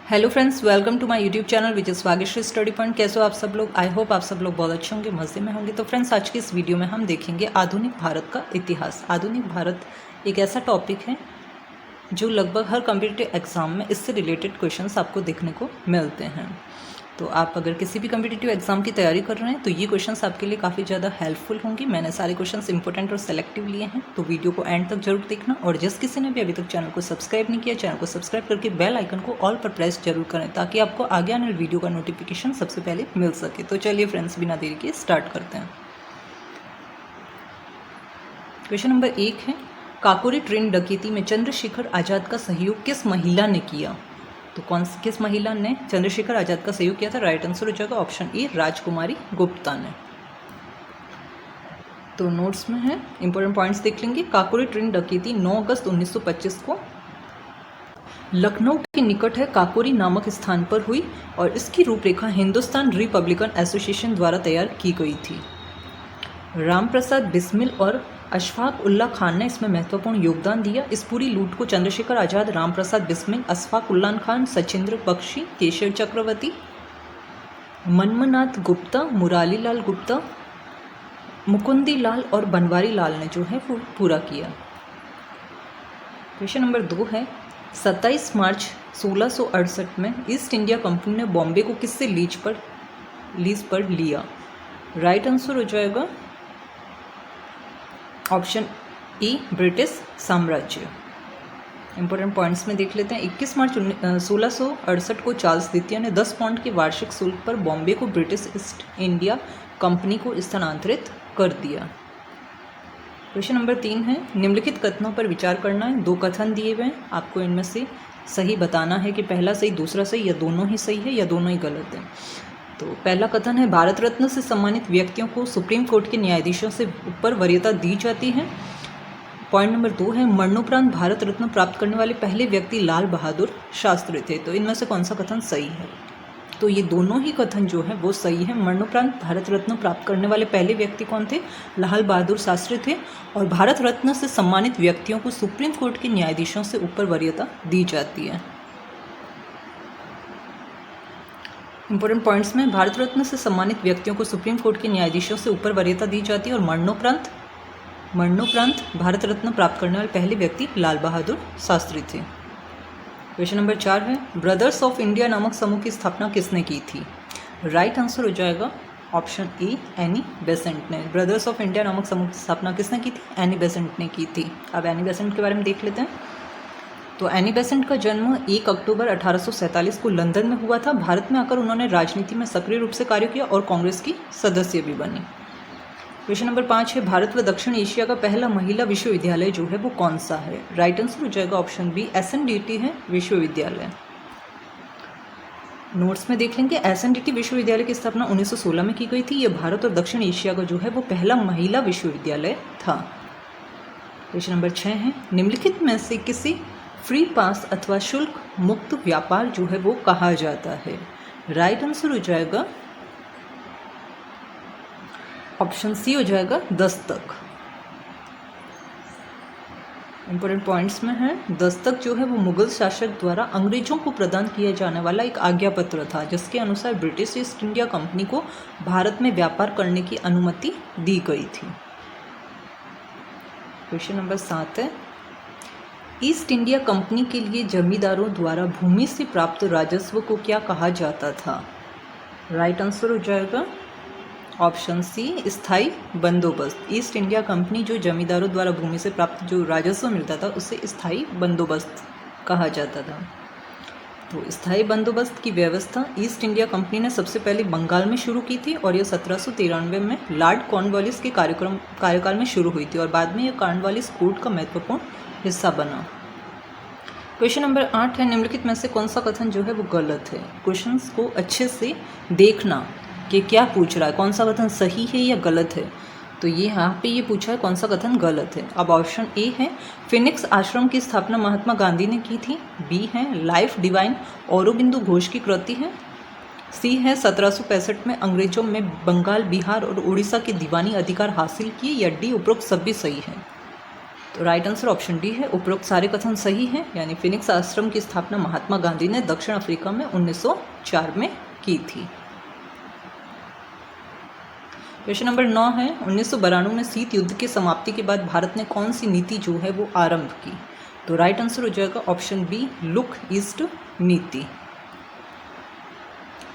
Hello friends, welcome to my YouTube channel which is Bhagyashree study point. कैसे हो आप सब लोग? आई होप आप सब लोग बहुत अच्छे होंगे, मज़े में होंगे। तो फ्रेंड्स, आज की इस वीडियो में हम देखेंगे आधुनिक भारत का इतिहास। आधुनिक भारत एक ऐसा टॉपिक है जो लगभग हर कॉम्पिटिटिव एग्जाम में इससे रिलेटेड क्वेश्चंस आपको देखने को मिलते हैं। तो आप अगर किसी भी कॉम्पिटिटिव एग्जाम की तैयारी कर रहे हैं तो ये क्वेश्चंस आपके लिए काफ़ी ज़्यादा हेल्पफुल होंगी। मैंने सारे क्वेश्चंस इंपॉर्टेंट और सेलेक्टिव लिए हैं, तो वीडियो को एंड तक जरूर देखना। और जिस किसी ने भी अभी तक चैनल को सब्सक्राइब नहीं किया, चैनल को सब्सक्राइब करके बेल आइकन को ऑल पर प्रेस जरूर करें ताकि आपको आगे आने वाली वीडियो का नोटिफिकेशन सबसे पहले मिल सके। तो चलिए फ्रेंड्स, बिना देरी के स्टार्ट करते हैं। क्वेश्चन नंबर 1 है, काकोरी ट्रेन डकैती में चंद्रशेखर आज़ाद का सहयोग किस महिला ने किया? तो किस महिला ने चंद्रशेखर आज़ाद का सहयोग किया था? राइट आंसर हो जाएगा ऑप्शन ए, राजकुमारी गुप्ता ने। तो नोट्स में है, इंपॉर्टेंट पॉइंट्स देख लेंगे। काकोरी ट्रेन डकैती 9 अगस्त 1925 को लखनऊ के निकट है काकोरी नामक स्थान पर हुई और इसकी रूपरेखा हिंदुस्तान रिपब्लिकन एसोसिएशन द्वारा तैयार की गई थी। रामप्रसाद बिस्मिल और अशफाक उल्ला खान ने इसमें महत्वपूर्ण योगदान दिया। इस पूरी लूट को चंद्रशेखर आज़ाद, रामप्रसाद बिस्मिल, अशफाक उल्ला खान, सचिंद्र बख्शी, केशव चक्रवर्ती, मनमनाथ गुप्ता, मुरारी लाल गुप्ता, मुकुंदी लाल और बनवारी लाल ने जो है वो पूरा किया। क्वेश्चन नंबर 2 है, 27 मार्च 1668 में ईस्ट इंडिया कंपनी ने बॉम्बे को किससे लीज पर लिया? राइट आंसर हो जाएगा ऑप्शन ई, ब्रिटिश साम्राज्य। इंपॉर्टेंट पॉइंट्स में देख लेते हैं। 21 मार्च 1668 को चार्ल्स द्वितीय ने 10 पाउंड के वार्षिक शुल्क पर बॉम्बे को ब्रिटिश ईस्ट इंडिया कंपनी को स्थानांतरित कर दिया। क्वेश्चन नंबर 3 है, निम्नलिखित कथनों पर विचार करना है। 2 कथन दिए हुए हैं, आपको इनमें से सही बताना है कि पहला सही, दूसरा सही, या दोनों ही सही है या दोनों ही गलत है। तो पहला कथन है, भारत रत्न से सम्मानित व्यक्तियों को सुप्रीम कोर्ट के न्यायाधीशों से ऊपर वरीयता दी जाती है। पॉइंट नंबर 2 है, मरणोपरांत भारत रत्न प्राप्त करने वाले पहले व्यक्ति लाल बहादुर शास्त्री थे। तो इनमें से कौन सा कथन सही है? तो ये दोनों ही कथन जो है वो सही है। मरणोपरांत भारत रत्न प्राप्त करने वाले पहले व्यक्ति कौन थे? लाल बहादुर शास्त्री थे। और भारत रत्न से सम्मानित व्यक्तियों को सुप्रीम कोर्ट के न्यायाधीशों से ऊपर वरीयता दी जाती है। इंपॉर्टेंट पॉइंट्स में, भारत रत्न से सम्मानित व्यक्तियों को सुप्रीम कोर्ट के न्यायाधीशों से ऊपर वरीयता दी जाती है। और मरणोपरांत भारत रत्न प्राप्त करने वाले पहले व्यक्ति लाल बहादुर शास्त्री थे। क्वेश्चन नंबर 4 है, ब्रदर्स ऑफ इंडिया नामक समूह की स्थापना किसने की थी? राइट आंसर हो जाएगा ऑप्शन ए, एनी बेसेंट ने। ब्रदर्स ऑफ इंडिया नामक समूह की स्थापना किसने की थी? एनी बेसेंट ने की थी। अब एनी बेसेंट के बारे में देख लेते हैं। तो एनी बेसेंट का जन्म 1 अक्टूबर 1847 को लंदन में हुआ था। भारत में आकर उन्होंने राजनीति में सक्रिय रूप से कार्य किया और कांग्रेस की सदस्य भी बनी। क्वेश्चन नंबर 5 है, भारत व दक्षिण एशिया का पहला महिला विश्वविद्यालय जो है वो कौन सा है? राइट आंसर हो जाएगा ऑप्शन बी, SNDT है विश्वविद्यालय। नोट्स में देख लेंगे, SNDT विश्वविद्यालय की स्थापना 1916 में की गई थी। यह भारत और दक्षिण एशिया का जो है वो पहला महिला विश्वविद्यालय था। क्वेश्चन नंबर 6 है, निम्नलिखित में से किसी फ्री पास अथवा शुल्क मुक्त व्यापार जो है वो कहा जाता है? राइट आंसर हो जाएगा ऑप्शन सी हो जाएगा, दस्तक। इंपॉर्टेंट पॉइंट्स में है, दस्तक जो है वो मुगल शासक द्वारा अंग्रेजों को प्रदान किया जाने वाला एक आज्ञा पत्र था जिसके अनुसार ब्रिटिश ईस्ट इंडिया कंपनी को भारत में व्यापार करने की अनुमति दी गई थी। क्वेश्चन नंबर 7 है, ईस्ट इंडिया कंपनी के लिए जमींदारों द्वारा भूमि से प्राप्त राजस्व को क्या कहा जाता था? राइट आंसर हो जाएगा ऑप्शन सी, स्थायी बंदोबस्त। ईस्ट इंडिया कंपनी जो जमींदारों द्वारा भूमि से प्राप्त जो राजस्व मिलता था उसे स्थायी बंदोबस्त कहा जाता था। तो स्थायी बंदोबस्त की व्यवस्था ईस्ट इंडिया कंपनी ने सबसे पहले बंगाल में शुरू की थी और यह 1793 में लॉर्ड कॉर्नवालिस के कार्यकाल में शुरू हुई थी और बाद में यह कॉर्नवालिस कोड का महत्वपूर्ण हिस्सा बना। क्वेश्चन नंबर 8 है, निम्नलिखित में से कौन सा कथन जो है वो गलत है? क्वेश्चंस को अच्छे से देखना कि क्या पूछ रहा है, कौन सा कथन सही है या गलत है। तो ये यहाँ पे ये पूछा है कौन सा कथन गलत है। अब ऑप्शन ए है, फिनिक्स आश्रम की स्थापना महात्मा गांधी ने की थी। बी है, लाइफ डिवाइन औरोबिंदु घोष की कृति है। सी है, 1765 में अंग्रेजों में बंगाल, बिहार और उड़ीसा के दीवानी अधिकार हासिल किए। या डी, उपरोक्त सब भी सही है। तो राइट आंसर ऑप्शन डी है। उपरोक्त सारे कथन सही हैं, यानी फिनिक्स आश्रम की स्थापना महात्मा गांधी ने दक्षिण अफ्रीका में 1904 में की थी। क्वेश्चन नंबर 9 है, 1992 में शीत युद्ध की समाप्ति के बाद भारत ने कौन सी नीति जो है वो आरंभ की? तो राइट आंसर हो जाएगा ऑप्शन बी, लुक ईस्ट नीति।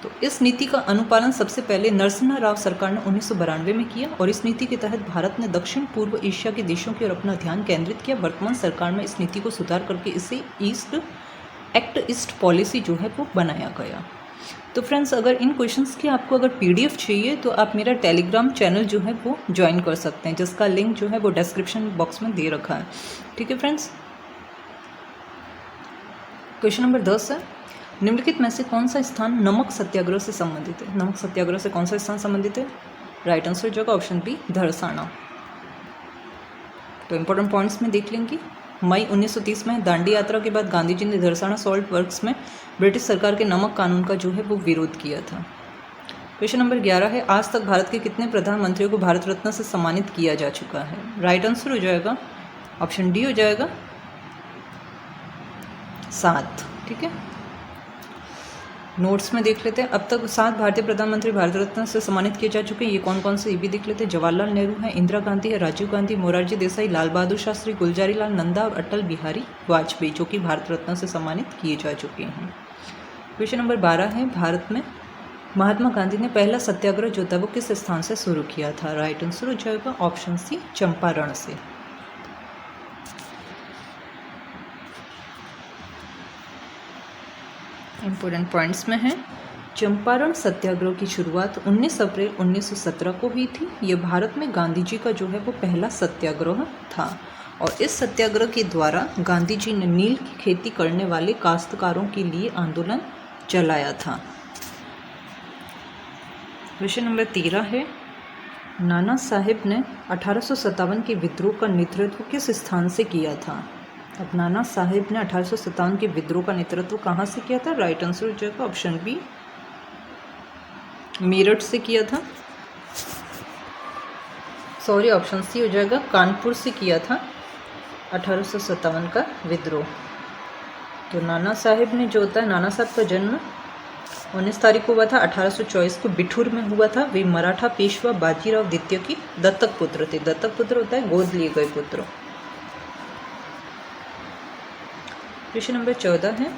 तो इस नीति का अनुपालन सबसे पहले नरसिम्हा राव सरकार ने 1992 में किया और इस नीति के तहत भारत ने दक्षिण पूर्व एशिया के देशों की ओर अपना ध्यान केंद्रित किया। वर्तमान सरकार में इस नीति को सुधार करके इसे एक्ट ईस्ट पॉलिसी जो है वो बनाया गया। तो फ्रेंड्स, अगर इन क्वेश्चंस की आपको अगर पीडीएफ चाहिए तो आप मेरा टेलीग्राम चैनल जो है वो ज्वाइन कर सकते हैं, जिसका लिंक जो है वो डिस्क्रिप्शन बॉक्स में दे रखा है। ठीक है फ्रेंड्स। क्वेश्चन नंबर 10 है, निम्नलिखित में से कौन सा स्थान नमक सत्याग्रह से संबंधित है? नमक सत्याग्रह से कौन सा स्थान संबंधित है? राइट आंसर जो है ऑप्शन बी, धरसाना। तो इंपॉर्टेंट पॉइंट्स में देख लेंगे। मई 1930 में दांडी यात्रा के बाद गांधी जी ने धरसाना सॉल्ट वर्क्स में ब्रिटिश सरकार के नमक कानून का जो है वो विरोध किया था। क्वेश्चन नंबर 11 है, आज तक भारत के कितने प्रधानमंत्रियों को भारत रत्न से सम्मानित किया जा चुका है? राइट आंसर हो जाएगा ऑप्शन डी हो जाएगा 7। ठीक है, नोट्स में देख लेते हैं। अब तक 7 भारतीय प्रधानमंत्री भारत रत्न से सम्मानित किए जा चुके हैं। ये कौन कौन से, ये भी देख लेते हैं। जवाहरलाल नेहरू है, इंदिरा गांधी है, राजीव गांधी, मोरारजी देसाई, लाल बहादुर शास्त्री, गुलजारी लाल नंदा और अटल बिहारी वाजपेयी, जो कि भारत रत्न से सम्मानित किए जा चुके हैं। क्वेश्चन नंबर 12 है, भारत में महात्मा गांधी ने पहला सत्याग्रह जो था वो किस स्थान से शुरू किया था? राइट आंसर हो जाएगा ऑप्शन सी, चंपारण से। इंपॉर्टेंट पॉइंट्स में है, चंपारण सत्याग्रह की शुरुआत 19 अप्रैल 1917 को हुई थी। ये भारत में गांधी जी का जो है वो पहला सत्याग्रह था और इस सत्याग्रह के द्वारा गांधी जी ने नील की खेती करने वाले काश्तकारों के लिए आंदोलन चलाया था। क्वेश्चन नंबर 13 है, नाना साहेब ने 1857 के विद्रोह का नेतृत्व किस स्थान से किया था? अब नाना साहेब ने 1857 के विद्रोह का नेतृत्व कहाँ से किया था? राइट आंसर हो जाएगा ऑप्शन बी, मेरठ से किया था। सॉरी, ऑप्शन सी हो जाएगा, कानपुर से किया था 1857 का विद्रोह। तो नाना साहेब ने जो होता है, नाना साहब का जन्म 19 तारीख को हुआ था, 1824 को बिठूर में हुआ था। वे मराठा पेशवा बाजीराव द्वितीय की दत्तक पुत्र थे। दत्तक पुत्र होता है गोद लिए गए पुत्र। क्वेश्चन नंबर 14 है,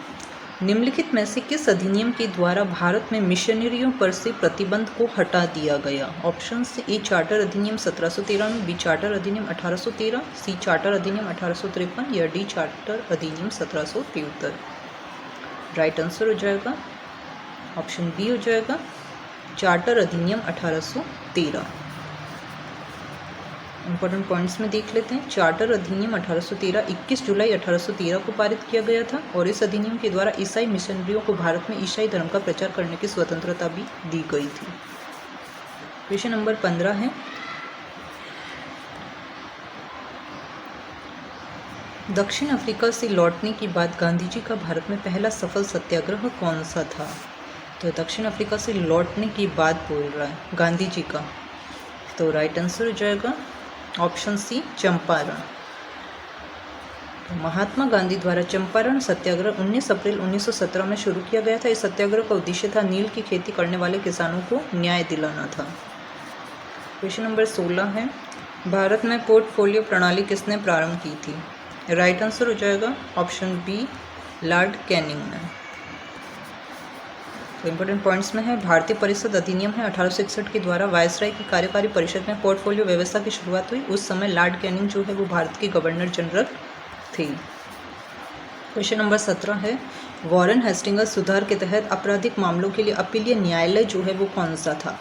निम्नलिखित में से किस अधिनियम के द्वारा भारत में मिशनरियों पर से प्रतिबंध को हटा दिया गया? ऑप्शन ए, चार्टर अधिनियम 1713 में, बी, चार्टर अधिनियम 1813, सी, चार्टर अधिनियम 1853 या डी, चार्टर अधिनियम 1773। राइट आंसर हो जाएगा ऑप्शन बी हो जाएगा, चार्टर अधिनियम 1813। इंपॉर्टेंट पॉइंट्स में देख लेते हैं। चार्टर अधिनियम 1813 21 जुलाई 1813 को पारित किया गया था और इस अधिनियम के द्वारा ईसाई मिशनरियों को भारत में ईसाई धर्म का प्रचार करने की स्वतंत्रता भी दी गई थी। क्वेश्चन नंबर 15 है, दक्षिण अफ्रीका से लौटने के बाद गांधी जी का भारत में पहला सफल सत्याग्रह कौन सा था? तो दक्षिण अफ्रीका से लौटने के बाद बोल रहा है गांधी जी का। तो राइट आंसर हो जाएगा ऑप्शन सी, चंपारण। महात्मा गांधी द्वारा चंपारण सत्याग्रह 19 अप्रैल 1917 में शुरू किया गया था। इस सत्याग्रह का उद्देश्य था नील की खेती करने वाले किसानों को न्याय दिलाना था। क्वेश्चन नंबर 16 है, भारत में पोर्टफोलियो प्रणाली किसने प्रारंभ की थी? राइट आंसर हो जाएगा ऑप्शन बी, लॉर्ड कैनिंग ने। तो इंपॉर्टेंट पॉइंट्स में है, भारतीय परिषद अधिनियम है 1861 के द्वारा वायसराय की कार्यकारी परिषद में पोर्टफोलियो व्यवस्था की शुरुआत हुई। उस समय लॉर्ड कैनिंग जो है वो भारत के गवर्नर जनरल थे। क्वेश्चन नंबर 17 है, वॉरेन हेस्टिंग्स सुधार के तहत आपराधिक मामलों के लिए अपीलीय न्यायालय जो है वो कौन सा था?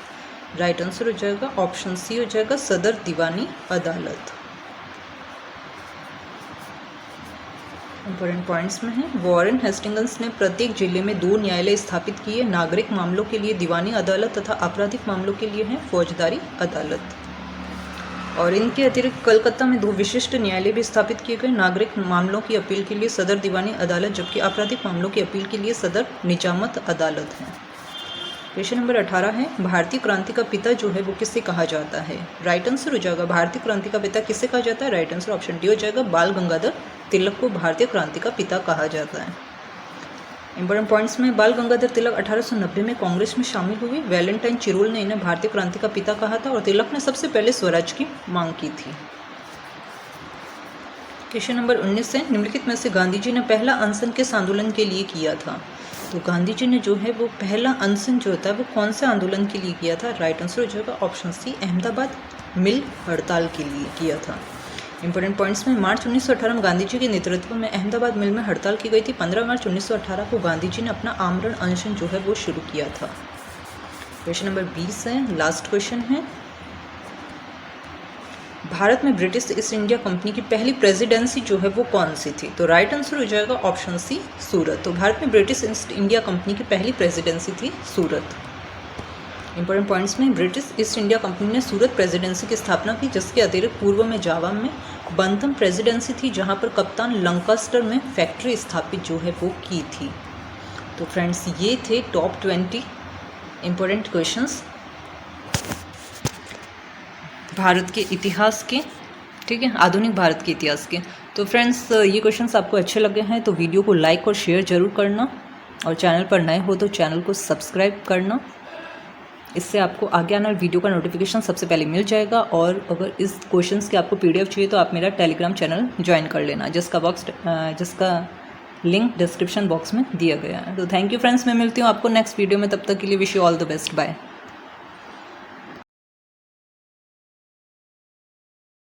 राइट आंसर हो जाएगा ऑप्शन सी हो जाएगा, सदर दीवानी अदालत। इंपॉर्टेंट पॉइंट्स में है, वॉरेन हेस्टिंग्स ने प्रत्येक जिले में 2 न्यायालय स्थापित किए। नागरिक मामलों के लिए दीवानी अदालत तथा आपराधिक मामलों के लिए है फौजदारी अदालत। और इनके अतिरिक्त कलकत्ता में 2 विशिष्ट न्यायालय भी स्थापित किए गए। नागरिक मामलों की अपील के लिए सदर दीवानी अदालत, जबकि आपराधिक मामलों की अपील के लिए सदर निजामत अदालत है। क्वेश्चन नंबर 18 है, भारतीय क्रांति का पिता जो है वो किससे कहा जाता है? राइट आंसर हो जाएगा भारतीय क्रांति का पिता किससे कहा जाता है? राइट आंसर ऑप्शन डी हो जाएगा, बाल गंगाधर तिलक को भारतीय क्रांति का पिता कहा जाता है। इंपॉर्टेंट पॉइंट्स में, बाल गंगाधर तिलक 1890 में कांग्रेस में शामिल हुए। वैलेंटाइन चिरोल ने इन्हें भारतीय क्रांति का पिता कहा था और तिलक ने सबसे पहले स्वराज की मांग की थी। क्वेश्चन नंबर 19 है, निम्नलिखित में से गांधी जी ने पहला अनशन किस आंदोलन के लिए किया था? तो गांधी जी ने जो है वो पहला अनशन जो होता है वो कौन से आंदोलन के लिए किया था? राइट आंसर हो जाएगा ऑप्शन सी, अहमदाबाद मिल हड़ताल के लिए किया था। इंपॉर्टेंट पॉइंट्स में, मार्च 1918 में गांधी जी के नेतृत्व में अहमदाबाद मिल में हड़ताल की गई थी। 15 मार्च 1918 को गांधी जी ने अपना आमरण अनशन जो है वो शुरू किया था। क्वेश्चन नंबर 20 है, लास्ट क्वेश्चन है, भारत में ब्रिटिश ईस्ट इंडिया कंपनी की पहली प्रेसिडेंसी जो है वो कौन सी थी? तो राइट आंसर हो जाएगा ऑप्शन सी, सूरत। तो भारत में ब्रिटिश ईस्ट इंडिया कंपनी की पहली प्रेसिडेंसी थी सूरत। इंपॉर्टेंट पॉइंट्स में, ब्रिटिश ईस्ट इंडिया कंपनी ने सूरत प्रेसिडेंसी की स्थापना की, जिसके अतिरिक्त पूर्व में जावा में बंथम प्रेसिडेंसी थी, जहां पर कप्तान लंकास्टर में फैक्ट्री स्थापित जो है वो की थी। तो फ्रेंड्स, ये थे टॉप 20 इंपॉर्टेंट क्वेश्चंस भारत के इतिहास के, ठीक है, आधुनिक भारत के इतिहास के। तो फ्रेंड्स, ये क्वेश्चंस आपको अच्छे लगे हैं तो वीडियो को लाइक और शेयर जरूर करना, और चैनल पर नए हो तो चैनल को सब्सक्राइब करना। इससे आपको आगे आने वाले वीडियो का नोटिफिकेशन सबसे पहले मिल जाएगा। और अगर इस क्वेश्चंस के आपको PDF चाहिए तो आप मेरा टेलीग्राम चैनल ज्वाइन कर लेना, जिसका लिंक डिस्क्रिप्शन बॉक्स में दिया गया है। तो थैंक यू फ्रेंड्स, मैं मिलती हूँ आपको नेक्स्ट वीडियो में। तब तक के लिए wish you all the best, bye.